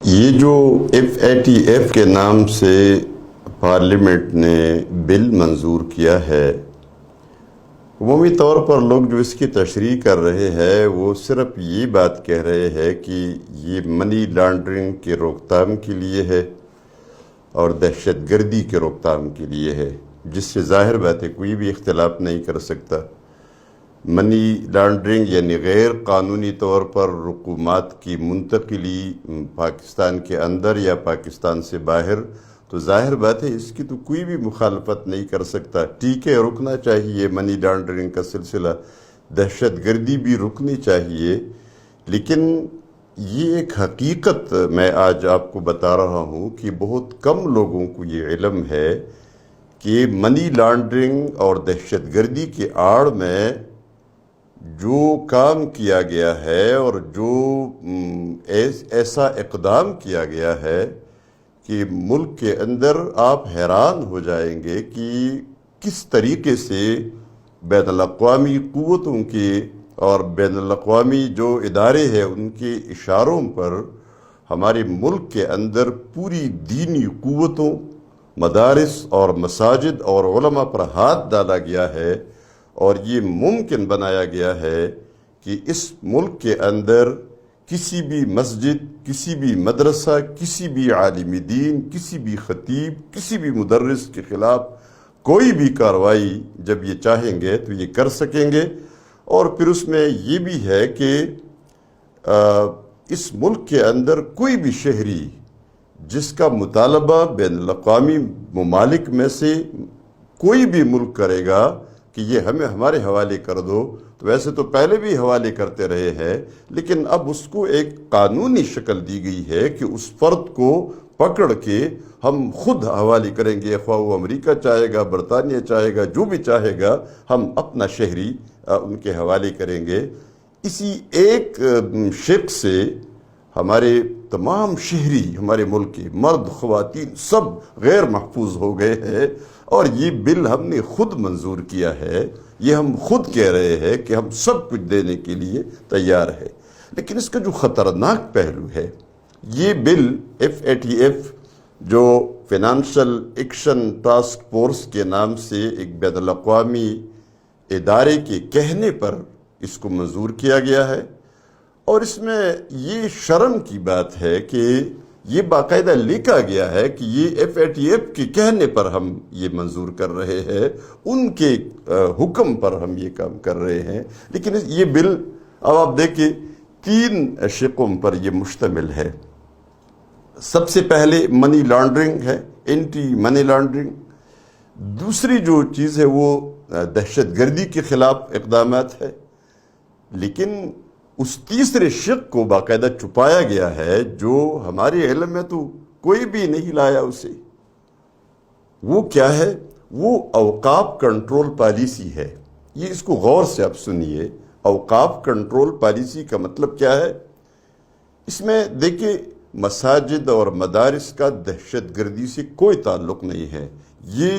یہ جو FATF کے نام سے پارلیمنٹ نے بل منظور کیا ہے، عمومی طور پر لوگ جو اس کی تشریح کر رہے ہیں وہ صرف یہ بات کہہ رہے ہیں کہ یہ منی لانڈرنگ کے روک تھام کے لیے ہے اور دہشت گردی کے روک تھام کے لیے ہے، جس سے ظاہر بات ہے کوئی بھی اختلاف نہیں کر سکتا۔ منی لانڈرنگ یعنی غیر قانونی طور پر رقومات کی منتقلی پاکستان کے اندر یا پاکستان سے باہر، تو ظاہر بات ہے اس کی تو کوئی بھی مخالفت نہیں کر سکتا۔ ٹھیک ہے، رکنا چاہیے منی لانڈرنگ کا سلسلہ، دہشت گردی بھی رکنی چاہیے، لیکن یہ ایک حقیقت میں آج آپ کو بتا رہا ہوں کہ بہت کم لوگوں کو یہ علم ہے کہ منی لانڈرنگ اور دہشت گردی کے آڑ میں جو کام کیا گیا ہے اور جو ایسا اقدام کیا گیا ہے کہ ملک کے اندر آپ حیران ہو جائیں گے کہ کس طریقے سے بین الاقوامی قوتوں کے اور بین الاقوامی جو ادارے ہیں ان کے اشاروں پر ہمارے ملک کے اندر پوری دینی قوتوں، مدارس اور مساجد اور علماء پر ہاتھ ڈالا گیا ہے، اور یہ ممکن بنایا گیا ہے کہ اس ملک کے اندر کسی بھی مسجد، کسی بھی مدرسہ، کسی بھی عالم دین، کسی بھی خطیب، کسی بھی مدرس کے خلاف کوئی بھی کارروائی جب یہ چاہیں گے تو یہ کر سکیں گے۔ اور پھر اس میں یہ بھی ہے کہ اس ملک کے اندر کوئی بھی شہری جس کا مطالبہ بین الاقوامی ممالک میں سے کوئی بھی ملک کرے گا کہ یہ ہمیں ہمارے حوالے کر دو، تو ویسے تو پہلے بھی حوالے کرتے رہے ہیں، لیکن اب اس کو ایک قانونی شکل دی گئی ہے کہ اس فرد کو پکڑ کے ہم خود حوالے کریں گے، خواہ وہ امریکہ چاہے گا، برطانیہ چاہے گا، جو بھی چاہے گا، ہم اپنا شہری ان کے حوالے کریں گے۔ اسی ایک شق سے ہمارے تمام شہری، ہمارے ملک کے مرد، خواتین سب غیر محفوظ ہو گئے ہیں، اور یہ بل ہم نے خود منظور کیا ہے۔ یہ ہم خود کہہ رہے ہیں کہ ہم سب کچھ دینے کے لیے تیار ہے، لیکن اس کا جو خطرناک پہلو ہے، یہ بل FATF جو فائنانشل ایکشن ٹاسک فورس کے نام سے ایک بین الاقوامی ادارے کے کہنے پر اس کو منظور کیا گیا ہے، اور اس میں یہ شرم کی بات ہے کہ یہ باقاعدہ لکھا گیا ہے کہ یہ FATF کے کہنے پر ہم یہ منظور کر رہے ہیں، ان کے حکم پر ہم یہ کام کر رہے ہیں۔ لیکن یہ بل اب آپ دیکھیں 3 شقوں پر یہ مشتمل ہے۔ سب سے پہلے منی لانڈرنگ ہے، اینٹی منی لانڈرنگ۔ دوسری جو چیز ہے وہ دہشت گردی کے خلاف اقدامات ہے، لیکن اس تیسرے شق کو باقاعدہ چھپایا گیا ہے جو ہمارے علم میں تو کوئی بھی نہیں لایا اسے۔ وہ کیا ہے؟ وہ اوقاف کنٹرول پالیسی ہے۔ یہ اس کو غور سے آپ سنیے، اوقاف کنٹرول پالیسی کا مطلب کیا ہے؟ اس میں دیکھیں مساجد اور مدارس کا دہشت گردی سے کوئی تعلق نہیں ہے۔ یہ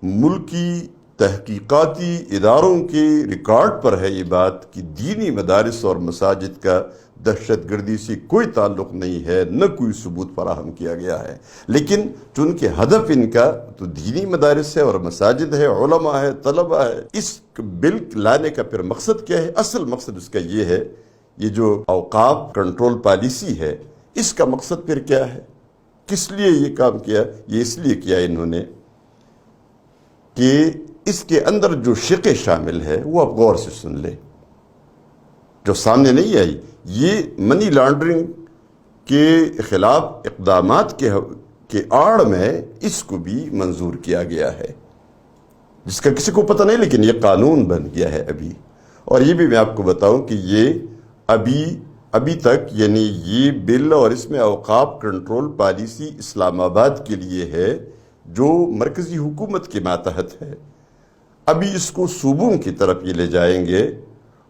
ملکی تحقیقاتی اداروں کے ریکارڈ پر ہے یہ بات کہ دینی مدارس اور مساجد کا دہشت گردی سے کوئی تعلق نہیں ہے، نہ کوئی ثبوت فراہم کیا گیا ہے، لیکن چونکہ ہدف ان کا تو دینی مدارس ہے اور مساجد ہے، علماء ہے، طلباء ہے۔ اس بل لانے کا پھر مقصد کیا ہے؟ اصل مقصد اس کا یہ ہے، یہ جو اوقاف کنٹرول پالیسی ہے اس کا مقصد پھر کیا ہے؟ کس لیے یہ کام کیا؟ یہ اس لیے کیا انہوں نے کہ اس کے اندر جو شقیں شامل ہے وہ آپ غور سے سن لیں، جو سامنے نہیں آئی۔ یہ منی لانڈرنگ کے خلاف اقدامات کے آڑ میں اس کو بھی منظور کیا گیا ہے، جس کا کسی کو پتہ نہیں، لیکن یہ قانون بن گیا ہے ابھی۔ اور یہ بھی میں آپ کو بتاؤں کہ یہ ابھی تک یعنی یہ بل اور اس میں اوقاف کنٹرول پالیسی اسلام آباد کے لیے ہے جو مرکزی حکومت کے ماتحت ہے۔ ابھی اس کو صوبوں کی طرف یہ لے جائیں گے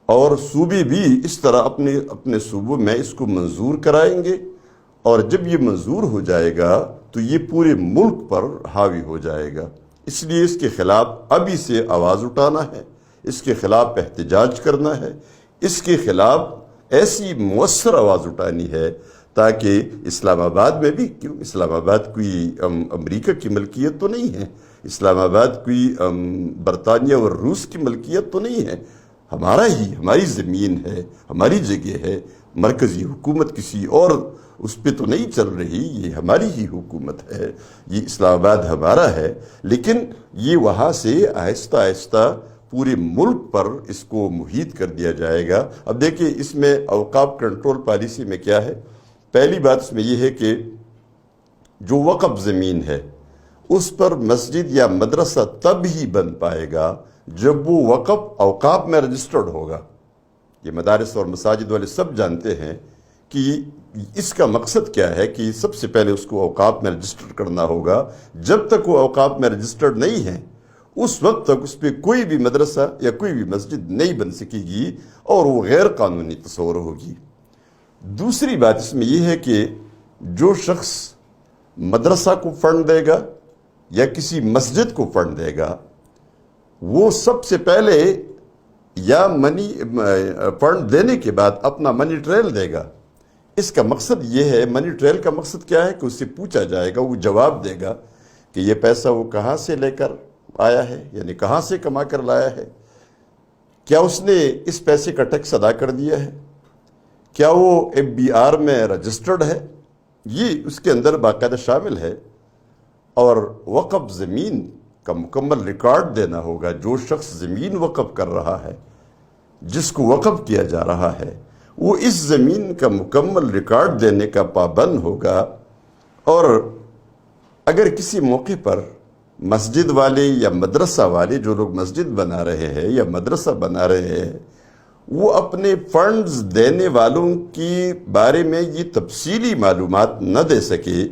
اور صوبے بھی اس طرح اپنے صوبوں میں اس کو منظور کرائیں گے، اور جب یہ منظور ہو جائے گا تو یہ پورے ملک پر حاوی ہو جائے گا۔ اس لیے اس کے خلاف ابھی سے آواز اٹھانا ہے، اس کے خلاف احتجاج کرنا ہے، اس کے خلاف ایسی مؤثر آواز اٹھانی ہے تاکہ اسلام آباد میں بھی، کیوں اسلام آباد کوئی امریکہ کی ملکیت تو نہیں ہے، اسلام آباد کوئی برطانیہ اور روس کی ملکیت تو نہیں ہے، ہماری زمین ہے، ہماری جگہ ہے، مرکزی حکومت کسی اور اس پہ تو نہیں چل رہی، یہ ہماری ہی حکومت ہے، یہ اسلام آباد ہمارا ہے۔ لیکن یہ وہاں سے آہستہ آہستہ پورے ملک پر اس کو محیط کر دیا جائے گا۔ اب دیکھیں اس میں اوقاف کنٹرول پالیسی میں کیا ہے، پہلی بات اس میں یہ ہے کہ جو وقف زمین ہے اس پر مسجد یا مدرسہ تب ہی بن پائے گا جب وہ وقف اوقاف میں رجسٹرڈ ہوگا۔ یہ مدارس اور مساجد والے سب جانتے ہیں کہ اس کا مقصد کیا ہے کہ سب سے پہلے اس کو اوقاف میں رجسٹر کرنا ہوگا۔ جب تک وہ اوقاف میں رجسٹرڈ نہیں ہے اس وقت تک اس پہ کوئی بھی مدرسہ یا کوئی بھی مسجد نہیں بن سکے گی اور وہ غیر قانونی تصور ہوگی۔ دوسری بات اس میں یہ ہے کہ جو شخص مدرسہ کو فنڈ دے گا یا کسی مسجد کو فنڈ دے گا وہ سب سے پہلے یا فنڈ دینے کے بعد اپنا منی ٹریل دے گا۔ اس کا مقصد یہ ہے، منی ٹریل کا مقصد کیا ہے کہ اس سے پوچھا جائے گا، وہ جواب دے گا کہ یہ پیسہ وہ کہاں سے لے کر آیا ہے، یعنی کہاں سے کما کر لایا ہے، کیا اس نے اس پیسے کا ٹیکس ادا کر دیا ہے، کیا وہ FBR میں رجسٹرڈ ہے، یہ اس کے اندر باقاعدہ شامل ہے۔ اور وقف زمین کا مکمل ریکارڈ دینا ہوگا۔ جو شخص زمین وقف کر رہا ہے، جس کو وقف کیا جا رہا ہے، وہ اس زمین کا مکمل ریکارڈ دینے کا پابند ہوگا۔ اور اگر کسی موقع پر مسجد والے یا مدرسہ والے، جو لوگ مسجد بنا رہے ہیں یا مدرسہ بنا رہے ہیں، وہ اپنے فنڈز دینے والوں کے بارے میں یہ تفصیلی معلومات نہ دے سکے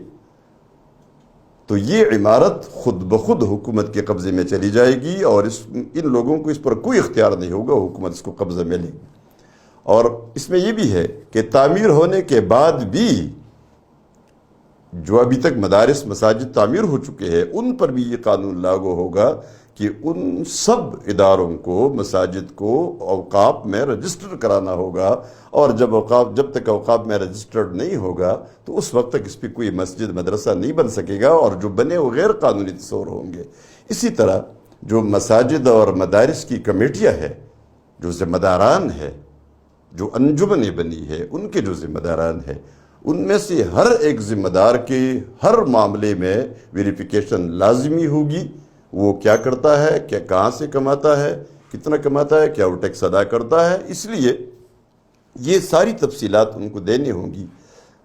تو یہ عمارت خود بخود حکومت کے قبضے میں چلی جائے گی اور ان لوگوں کو اس پر کوئی اختیار نہیں ہوگا، حکومت اس کو قبضے میں لے گی۔ اور اس میں یہ بھی ہے کہ تعمیر ہونے کے بعد بھی جو ابھی تک مدارس مساجد تعمیر ہو چکے ہیں ان پر بھی یہ قانون لاگو ہوگا کہ ان سب اداروں کو، مساجد کو اوقاف میں رجسٹر کرانا ہوگا، اور جب تک اوقاف میں رجسٹرڈ نہیں ہوگا تو اس وقت تک اس پہ کوئی مسجد مدرسہ نہیں بن سکے گا، اور جو بنے وہ غیر قانونی تصور ہوں گے۔ اسی طرح جو مساجد اور مدارس کی کمیٹیاں ہیں، جو ذمہ داران ہے، جو انجمنیں بنی ہے، ان کے جو ذمہ داران ہیں، ان میں سے ہر ایک ذمہ دار کے ہر معاملے میں ویریفیکیشن لازمی ہوگی۔ وہ کیا کرتا ہے، کیا کہاں سے کماتا ہے، کتنا کماتا ہے، کیا وہ ٹیکس ادا کرتا ہے۔ اس لیے یہ ساری تفصیلات ان کو دینی ہوں گی۔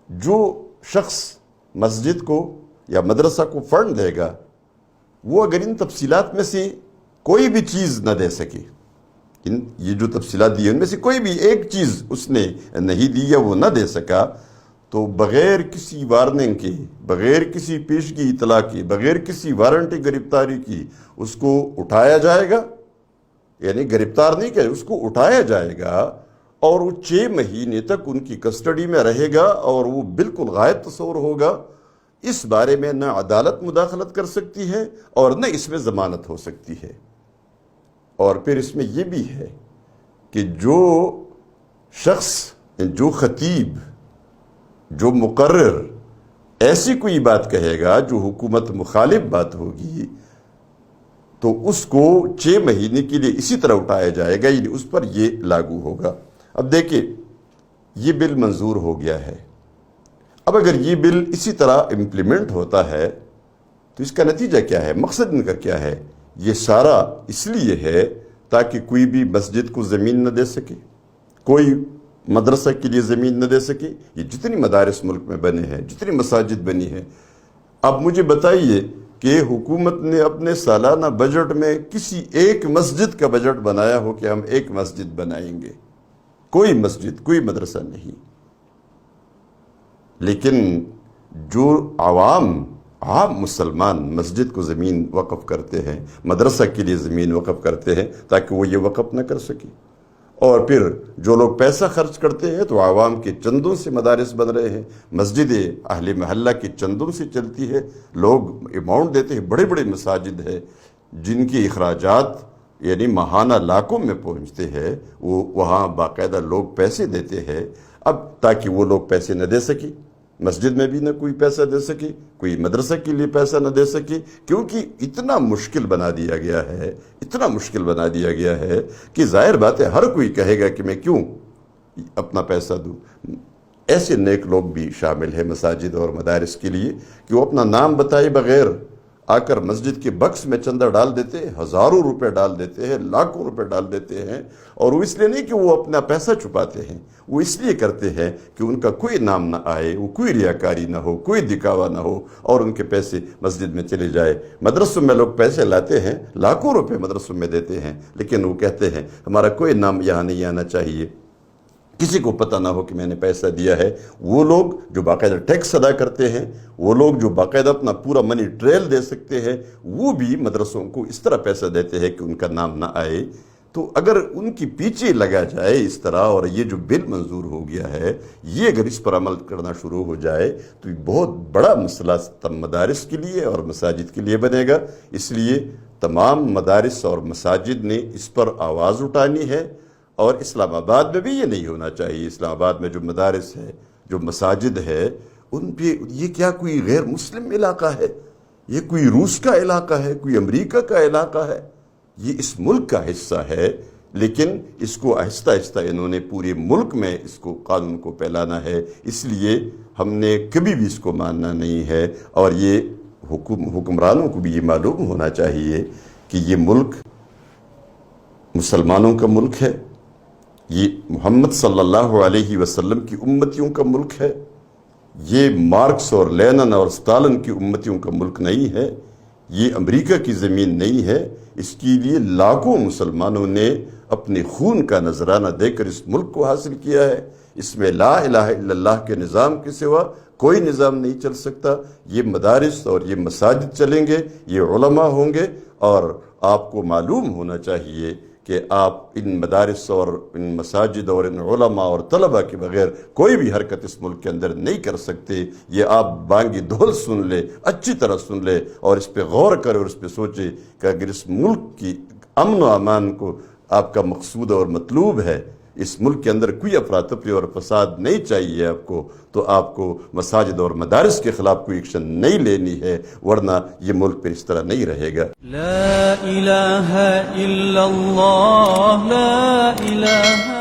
جو شخص مسجد کو یا مدرسہ کو فنڈ دے گا وہ اگر ان تفصیلات میں سے کوئی بھی چیز نہ دے سکے، یہ جو تفصیلات دی ان میں سے کوئی بھی ایک چیز اس نے نہیں دی یا وہ نہ دے سکا، تو بغیر کسی وارننگ کے، بغیر کسی پیشگی اطلاع کی، بغیر کسی وارنٹی گرفتاری کی اس کو اٹھایا جائے گا، یعنی گرفتار نہیں کہ اس کو اٹھایا جائے گا، اور وہ 6 مہینے تک ان کی کسٹڈی میں رہے گا اور وہ بالکل غائب تصور ہوگا۔ اس بارے میں نہ عدالت مداخلت کر سکتی ہے اور نہ اس میں ضمانت ہو سکتی ہے۔ اور پھر اس میں یہ بھی ہے کہ جو شخص، جو خطیب، جو مقرر ایسی کوئی بات کہے گا جو حکومت مخالف بات ہوگی تو اس کو 6 مہینے کے لیے اسی طرح اٹھایا جائے گا، یعنی اس پر یہ لاگو ہوگا۔ اب دیکھیں یہ بل منظور ہو گیا ہے، اب اگر یہ بل اسی طرح امپلیمنٹ ہوتا ہے تو اس کا نتیجہ کیا ہے، مقصد ان کا کیا ہے؟ یہ سارا اس لیے ہے تاکہ کوئی بھی مسجد کو زمین نہ دے سکے، کوئی مدرسہ کے لیے زمین نہ دے سکے۔ یہ جتنی مدارس ملک میں بنے ہیں، جتنی مساجد بنی ہیں، اب مجھے بتائیے کہ حکومت نے اپنے سالانہ بجٹ میں کسی ایک مسجد کا بجٹ بنایا ہو کہ ہم ایک مسجد بنائیں گے؟ کوئی مسجد، کوئی مدرسہ نہیں۔ لیکن جو عام مسلمان مسجد کو زمین وقف کرتے ہیں، مدرسہ کے لیے زمین وقف کرتے ہیں تاکہ وہ یہ وقف نہ کر سکے، اور پھر جو لوگ پیسہ خرچ کرتے ہیں تو عوام کے چندوں سے مدارس بن رہے ہیں، مسجدیں اہل محلہ کے چندوں سے چلتی ہے، لوگ اماؤنٹ دیتے ہیں، بڑے بڑے مساجد ہیں جن کے اخراجات یعنی ماہانہ لاکھوں میں پہنچتے ہیں، وہ وہاں باقاعدہ لوگ پیسے دیتے ہیں اب تاکہ وہ لوگ پیسے نہ دے سکیں۔ مسجد میں بھی نہ کوئی پیسہ دے سکی، کوئی مدرسہ کے لیے پیسہ نہ دے سکی، کیونکہ اتنا مشکل بنا دیا گیا ہے، اتنا مشکل بنا دیا گیا ہے کہ ظاہر بات ہے ہر کوئی کہے گا کہ میں کیوں اپنا پیسہ دوں۔ ایسے نیک لوگ بھی شامل ہیں مساجد اور مدارس کے لیے کہ وہ اپنا نام بتائے بغیر آ کر مسجد کے بکس میں چندہ ڈال دیتے ہیں، ہزاروں روپے ڈال دیتے ہیں، لاکھوں روپے ڈال دیتے ہیں، اور وہ اس لیے نہیں کہ وہ اپنا پیسہ چھپاتے ہیں، وہ اس لیے کرتے ہیں کہ ان کا کوئی نام نہ آئے، وہ کوئی ریاکاری نہ ہو، کوئی دکھاوا نہ ہو، اور ان کے پیسے مسجد میں چلے جائے۔ مدرسوں میں لوگ پیسے لاتے ہیں، لاکھوں روپے مدرسوں میں دیتے ہیں، لیکن وہ کہتے ہیں ہمارا کوئی نام یہاں نہیں آنا چاہیے، کسی کو پتہ نہ ہو کہ میں نے پیسہ دیا ہے۔ وہ لوگ جو باقاعدہ ٹیکس ادا کرتے ہیں، وہ لوگ جو باقاعدہ اپنا پورا منی ٹریل دے سکتے ہیں، وہ بھی مدرسوں کو اس طرح پیسہ دیتے ہیں کہ ان کا نام نہ آئے۔ تو اگر ان کی پیچھے لگا جائے اس طرح، اور یہ جو بل منظور ہو گیا ہے، یہ اگر اس پر عمل کرنا شروع ہو جائے تو یہ بہت بڑا مسئلہ مدارس کے لیے اور مساجد کے لیے بنے گا۔ اس لیے تمام مدارس اور مساجد نے اس پر آواز اٹھانی ہے، اور اسلام آباد میں بھی یہ نہیں ہونا چاہیے۔ اسلام آباد میں جو مدارس ہے، جو مساجد ہے، ان پہ یہ کیا کوئی غیر مسلم علاقہ ہے؟ یہ کوئی روس کا علاقہ ہے، کوئی امریکہ کا علاقہ ہے؟ یہ اس ملک کا حصہ ہے، لیکن اس کو آہستہ آہستہ انہوں نے پورے ملک میں اس کو قانون کو پھیلانا ہے۔ اس لیے ہم نے کبھی بھی اس کو ماننا نہیں ہے، اور یہ حکمرانوں کو بھی یہ معلوم ہونا چاہیے کہ یہ ملک مسلمانوں کا ملک ہے، یہ محمد صلی اللہ علیہ وسلم کی امتیوں کا ملک ہے، یہ مارکس اور لینن اور ستالن کی امتیوں کا ملک نہیں ہے، یہ امریکہ کی زمین نہیں ہے۔ اس کے لیے لاکھوں مسلمانوں نے اپنے خون کا نذرانہ دے کر اس ملک کو حاصل کیا ہے۔ اس میں لا الہ الا اللہ کے نظام کے سوا کوئی نظام نہیں چل سکتا۔ یہ مدارس اور یہ مساجد چلیں گے، یہ علماء ہوں گے، اور آپ کو معلوم ہونا چاہیے کہ آپ ان مدارس اور ان مساجد اور ان علماء اور طلباء کے بغیر کوئی بھی حرکت اس ملک کے اندر نہیں کر سکتے۔ یہ آپ بانگی دھول سن لے، اچھی طرح سن لے، اور اس پہ غور کرے اور اس پہ سوچے کہ اگر اس ملک کی امن و امان کو آپ کا مقصود اور مطلوب ہے، اس ملک کے اندر کوئی افراتفری اور فساد نہیں چاہیے آپ کو، تو آپ کو مساجد اور مدارس کے خلاف کوئی ایکشن نہیں لینی ہے، ورنہ یہ ملک پھر اس طرح نہیں رہے گا۔ لا الہ الا اللہ، لا الہ